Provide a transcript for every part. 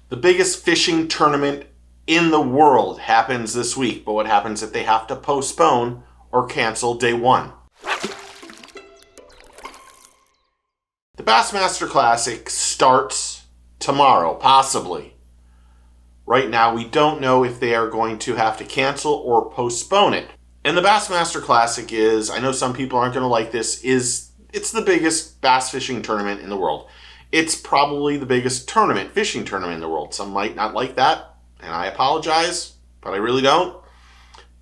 The biggest fishing tournament in the world happens this week, but what happens if they have to postpone or cancel day one? The Bassmaster Classic starts tomorrow, possibly. Right now, we don't know if they are going to have to cancel or postpone it. And the Bassmaster Classic is, I know some people aren't going to like this, it's the biggest bass fishing tournament in the world. It's probably the biggest fishing tournament in the world. Some might not like that, and I apologize, but I really don't.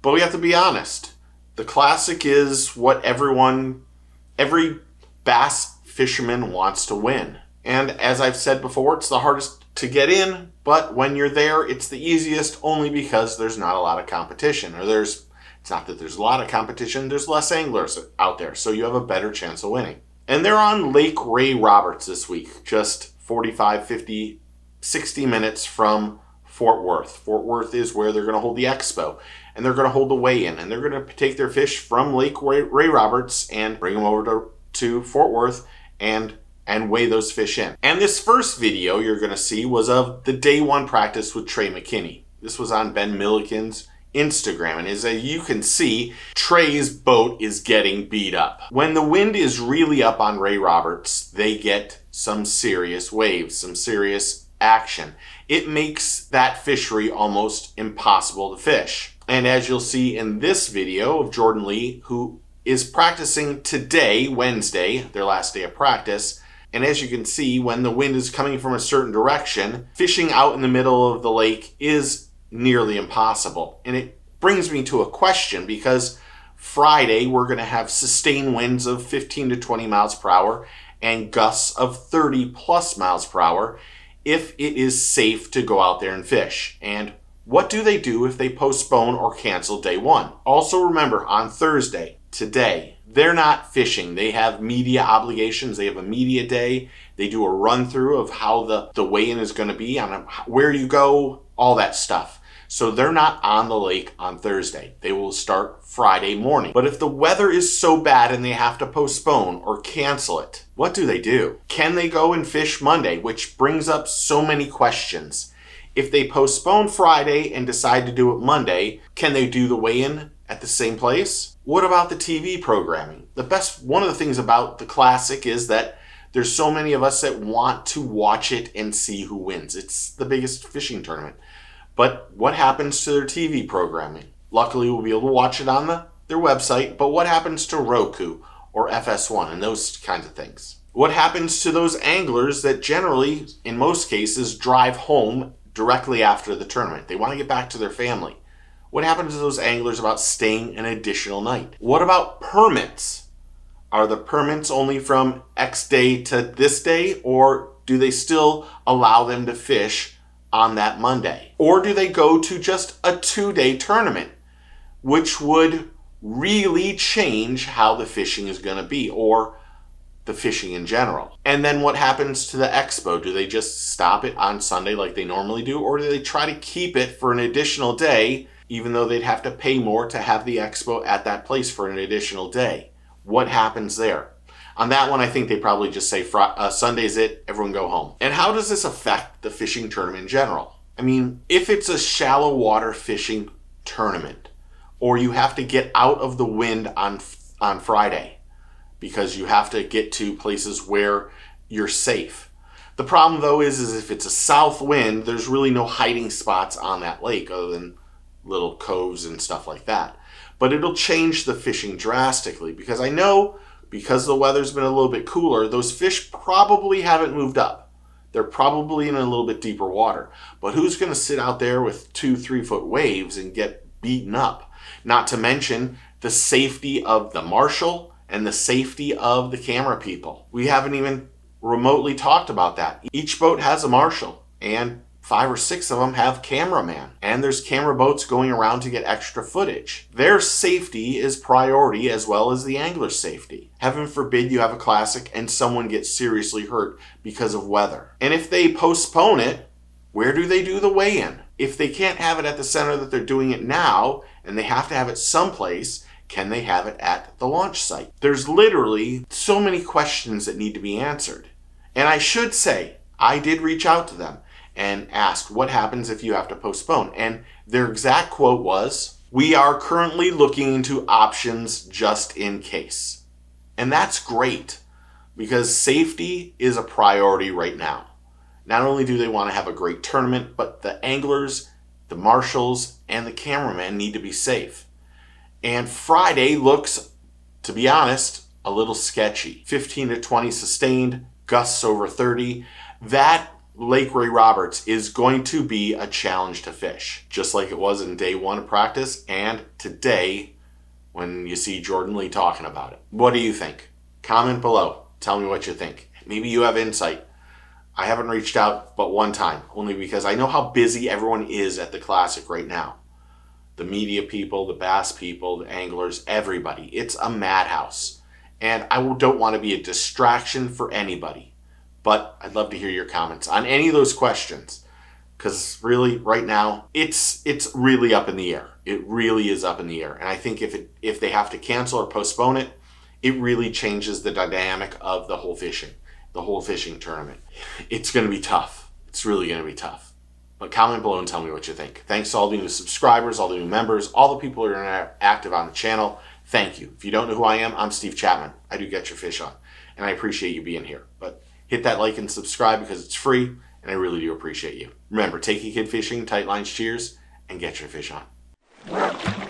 But we have to be honest. The Classic is what every bass fisherman wants to win. And as I've said before, it's the hardest to get in, but when you're there, it's the easiest only because there's not a lot of competition. It's not that there's a lot of competition, there's less anglers out there, so you have a better chance of winning. And they're on Lake Ray Roberts this week, just 45, 50, 60 minutes from Fort Worth. Fort Worth is where they're going to hold the expo, and they're going to hold the weigh-in, and they're going to take their fish from Lake Ray Roberts and bring them over to Fort Worth and weigh those fish in. And this first video you're going to see was of the day one practice with Trey McKinney. This was on Ben Milliken's Instagram, and as you can see, Trey's boat is getting beat up. When the wind is really up on Ray Roberts, they get some serious waves, some serious action. It makes that fishery almost impossible to fish. And as you'll see in this video of Jordan Lee, who is practicing today, Wednesday, their last day of practice, and as you can see, when the wind is coming from a certain direction, fishing out in the middle of the lake is nearly impossible. And it brings me to a question, because Friday we're going to have sustained winds of 15 to 20 miles per hour and gusts of 30 plus miles per hour if it is safe to go out there and fish. And what do they do if they postpone or cancel day one? Also remember, on Thursday, today, they're not fishing. They have media obligations. They have a media day. They do a run through of how the weigh-in is going to be, on where you go, all that stuff. So they're not on the lake on Thursday. They will start Friday morning. But if the weather is so bad and they have to postpone or cancel it, what do they do? Can they go and fish Monday? Which brings up so many questions. If they postpone Friday and decide to do it Monday, can they do the weigh-in at the same place? What about the TV programming? One of the things about the Classic is that there's so many of us that want to watch it and see who wins. It's the biggest fishing tournament. But what happens to their TV programming? Luckily, we'll be able to watch it on their website, but what happens to Roku or FS1 and those kinds of things? What happens to those anglers that generally, in most cases, drive home directly after the tournament? They want to get back to their family. What happens to those anglers about staying an additional night? What about permits? Are the permits only from X day to this day, or do they still allow them to fish on that Monday? Or do they go to just a 2-day tournament, which would really change how the fishing is going to be, or the fishing in general? And then what happens to the expo? Do they just stop it on Sunday like they normally do, or do they try to keep it for an additional day, even though they'd have to pay more to have the expo at that place for an additional day? What happens there? On that one, I think they probably just say Sunday's it, everyone go home. And how does this affect the fishing tournament in general? I mean, if it's a shallow water fishing tournament, or you have to get out of the wind on Friday because you have to get to places where you're safe. The problem though is if it's a south wind, there's really no hiding spots on that lake other than little coves and stuff like that. But it'll change the fishing drastically, because I know, because the weather's been a little bit cooler, those fish probably haven't moved up. They're probably in a little bit deeper water. But who's going to sit out there with 2-3 foot waves and get beaten up? Not to mention the safety of the marshal and the safety of the camera people. We haven't even remotely talked about that. Each boat has a marshal, and 5 or 6 of them have cameraman, and there's camera boats going around to get extra footage. Their safety is priority as well as the angler's safety. Heaven forbid you have a Classic and someone gets seriously hurt because of weather. And if they postpone it, where do they do the weigh-in? If they can't have it at the center that they're doing it now, and they have to have it someplace, can they have it at the launch site? There's literally so many questions that need to be answered. And I should say, I did reach out to them. and asked, what happens if you have to postpone? And their exact quote was, "We are currently looking into options just in case." And that's great, because safety is a priority right now. Not only do they want to have a great tournament, but the anglers, the marshals, and the cameramen need to be safe. And Friday looks, to be honest, a little sketchy. 15 to 20 sustained, gusts over 30. That Lake Ray Roberts is going to be a challenge to fish, just like it was in day one of practice and today when you see Jordan Lee talking about it. What do you think? Comment below. Tell me what you think. Maybe you have insight. I haven't reached out but one time, only because I know how busy everyone is at the Classic right now. The media people, the bass people, the anglers, everybody. It's a madhouse. And I don't want to be a distraction for anybody. But I'd love to hear your comments on any of those questions. Because really, right now, it's really up in the air. It really is up in the air. And I think if they have to cancel or postpone it, it really changes the dynamic of the whole fishing tournament. It's going to be tough. It's really going to be tough. But comment below and tell me what you think. Thanks to all the new subscribers, all the new members, all the people who are active on the channel. Thank you. If you don't know who I am, I'm Steve Chapman. I do Get Your Fish On. And I appreciate you being here. But hit that like and subscribe because it's free. And I really do appreciate you. Remember, take your kid fishing, tight lines, cheers, and get your fish on.